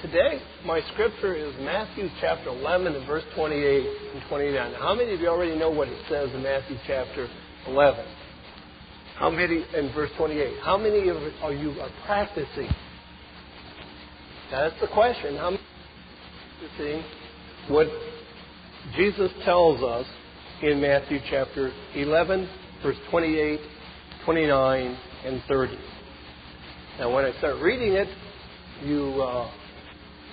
Today, my scripture is Matthew chapter 11 and verse 28 and 29. Now, how many of you already know what it says in Matthew chapter 11? How many in verse 28? How many of you are practicing? That's the question. How many are practicing what Jesus tells us in Matthew chapter 11, verse 28, 29, and 30? Now, when I start reading it,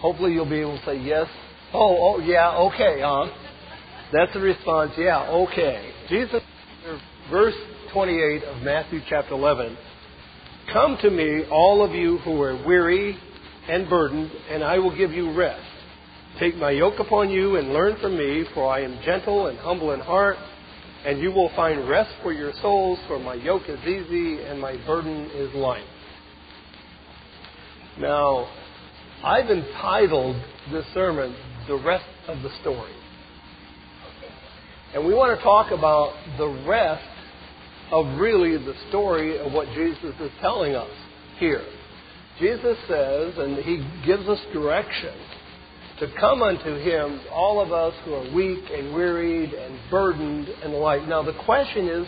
hopefully you'll be able to say yes. Oh, yeah, okay, That's the response, yeah, okay. Jesus, verse 28 of Matthew chapter 11, "Come to me, all of you who are weary and burdened, and I will give you rest. Take my yoke upon you and learn from me, for I am gentle and humble in heart, and you will find rest for your souls, for my yoke is easy and my burden is light." Now, I've entitled this sermon, "The Rest of the Story." And we want to talk about the rest of really the story of what Jesus is telling us here. Jesus says, and He gives us direction, to come unto Him, all of us who are weak and wearied and burdened and the like. Now the question is,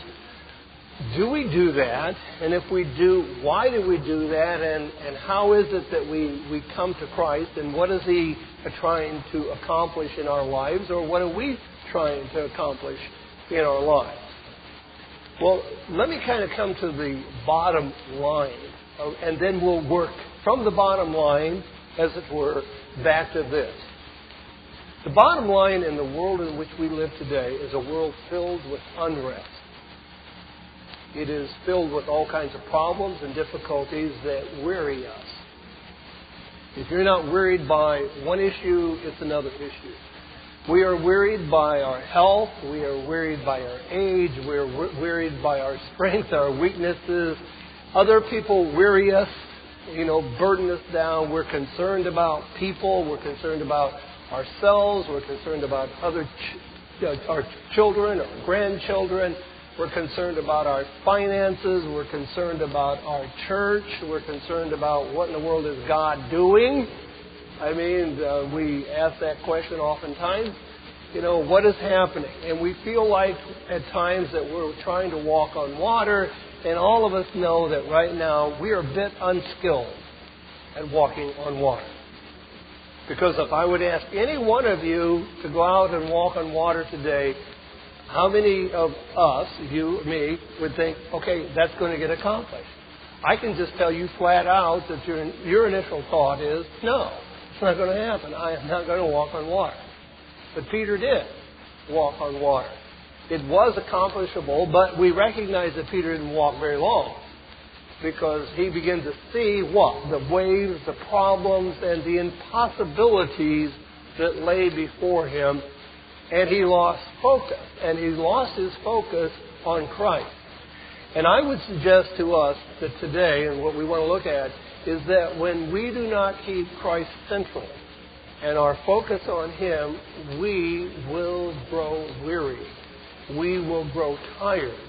do we do that? And if we do, why do we do that? And how is it that we come to Christ? And what is He trying to accomplish in our lives? Or what are we trying to accomplish in our lives? Well, let me kind of come to the bottom line. And then we'll work from the bottom line, as it were, back to this. The bottom line in the world in which we live today is a world filled with unrest. It is filled with all kinds of problems and difficulties that weary us. If you're not worried by one issue, it's another issue. We are wearied by our health. We are wearied by our age. We are wearied by our strengths, our weaknesses. Other people weary us, burden us down. We're concerned about people. We're concerned about ourselves. We're concerned about our children, our grandchildren. We're concerned about our finances. We're concerned about our church. We're concerned about what in the world is God doing. I mean, we ask that question oftentimes. What is happening? And we feel like at times that we're trying to walk on water, and all of us know that right now we are a bit unskilled at walking on water. Because if I would ask any one of you to go out and walk on water today, how many of us, you, me, would think, okay, that's going to get accomplished? I can just tell you flat out that your initial thought is, no, it's not going to happen. I am not going to walk on water. But Peter did walk on water. It was accomplishable, but we recognize that Peter didn't walk very long, because he began to see what? The waves, the problems, and the impossibilities that lay before him. And he lost focus. And he lost his focus on Christ. And I would suggest to us that today, and what we want to look at, is that when we do not keep Christ central and our focus on Him, we will grow weary. We will grow tired.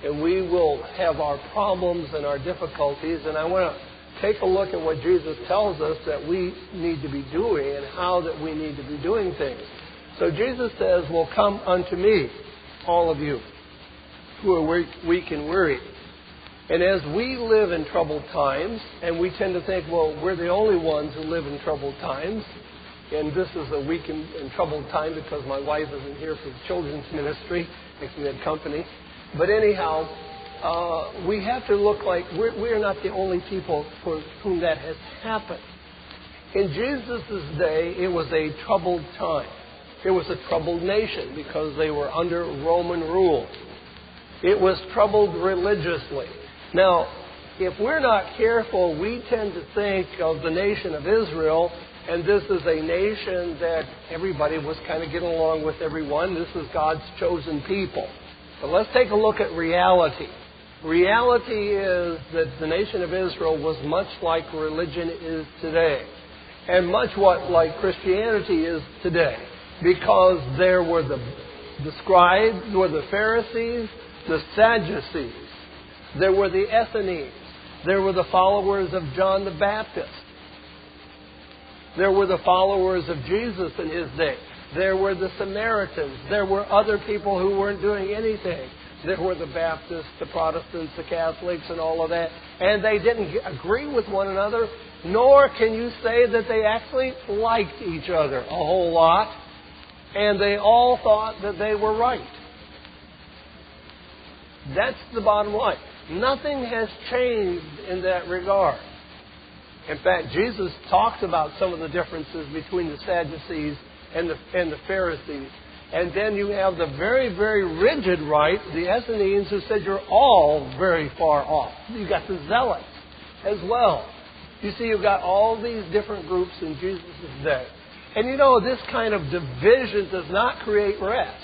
And we will have our problems and our difficulties. And I want to take a look at what Jesus tells us that we need to be doing and how that we need to be doing things. So Jesus says, well, come unto me, all of you who are weak and weary. And as we live in troubled times, and we tend to think, well, we're the only ones who live in troubled times, and this is a weak and troubled time because my wife isn't here for the children's ministry, making that company. But anyhow, we have to look like we are not the only people for whom that has happened. In Jesus' day, it was a troubled time. It was a troubled nation because they were under Roman rule. It was troubled religiously. Now, if we're not careful, we tend to think of the nation of Israel, and this is a nation that everybody was kind of getting along with everyone. This is God's chosen people. But let's take a look at reality. Reality is that the nation of Israel was much like religion is today, and much like Christianity is today. Because there were the scribes, there were the Pharisees, the Sadducees, there were the Essenes, there were the followers of John the Baptist. There were the followers of Jesus in his day. There were the Samaritans. There were other people who weren't doing anything. There were the Baptists, the Protestants, the Catholics, and all of that. And they didn't agree with one another, nor can you say that they actually liked each other a whole lot. And they all thought that they were right. That's the bottom line. Nothing has changed in that regard. In fact, Jesus talks about some of the differences between the Sadducees and the Pharisees. And then you have the very, very rigid right, the Essenes, who said you're all very far off. You've got the Zealots as well. You see, you've got all these different groups in Jesus' day. And you know, this kind of division does not create rest,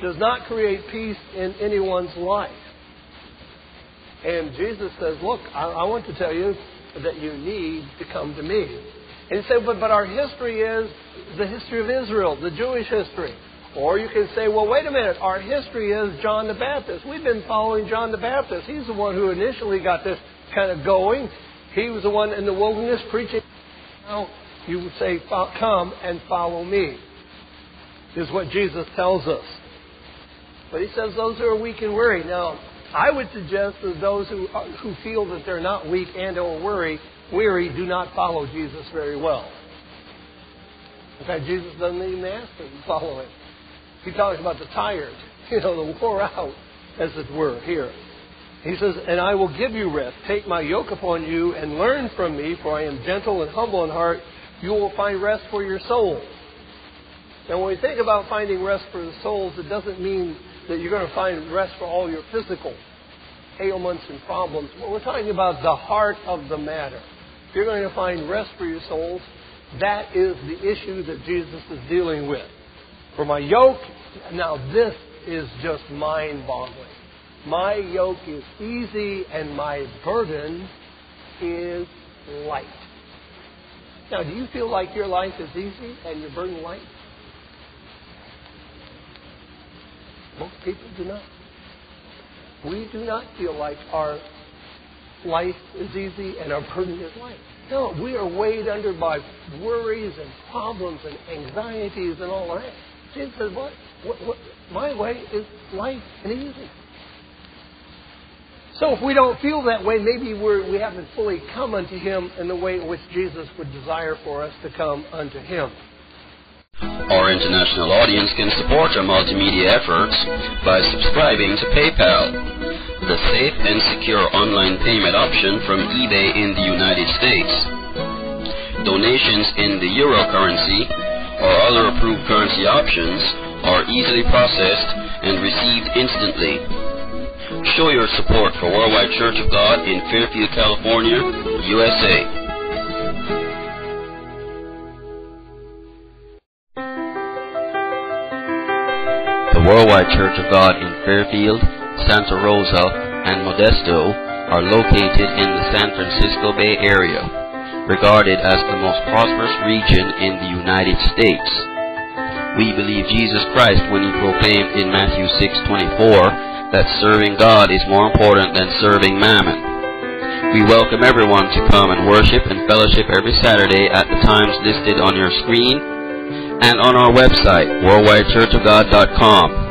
does not create peace in anyone's life. And Jesus says, look, I want to tell you that you need to come to me. And you say, but our history is the history of Israel, the Jewish history. Or you can say, well, wait a minute, our history is John the Baptist. We've been following John the Baptist. He's the one who initially got this kind of going. He was the one in the wilderness preaching. Now you would say, come and follow me, is what Jesus tells us. But he says those who are weak and weary. Now, I would suggest that those who feel that they're not weak and or weary do not follow Jesus very well. In fact, Jesus doesn't even ask them to follow him. He talks about the tired, the wore out, as it were, here. He says, and I will give you rest. Take my yoke upon you and learn from me, for I am gentle and humble in heart. You will find rest for your souls. Now, when we think about finding rest for the souls, it doesn't mean that you're going to find rest for all your physical ailments and problems. But we're talking about the heart of the matter. If you're going to find rest for your souls, that is the issue that Jesus is dealing with. For my yoke, now this is just mind-boggling. My yoke is easy and my burden is light. Now, do you feel like your life is easy and your burden light? Most people do not. We do not feel like our life is easy and our burden is light. No, we are weighed under by worries and problems and anxieties and all that. Jesus says, what? My way is light and easy. So if we don't feel that way, maybe we haven't fully come unto him in the way in which Jesus would desire for us to come unto him. Our international audience can support our multimedia efforts by subscribing to PayPal, the safe and secure online payment option from eBay in the United States. Donations in the euro currency or other approved currency options are easily processed and received instantly. Show your support for Worldwide Church of God in Fairfield, California, USA. The Worldwide Church of God in Fairfield, Santa Rosa, and Modesto are located in the San Francisco Bay Area, regarded as the most prosperous region in the United States. We believe Jesus Christ when he proclaimed in Matthew 6:24 that serving God is more important than serving mammon. We welcome everyone to come and worship and fellowship every Saturday at the times listed on your screen and on our website, worldwidechurchofgod.com.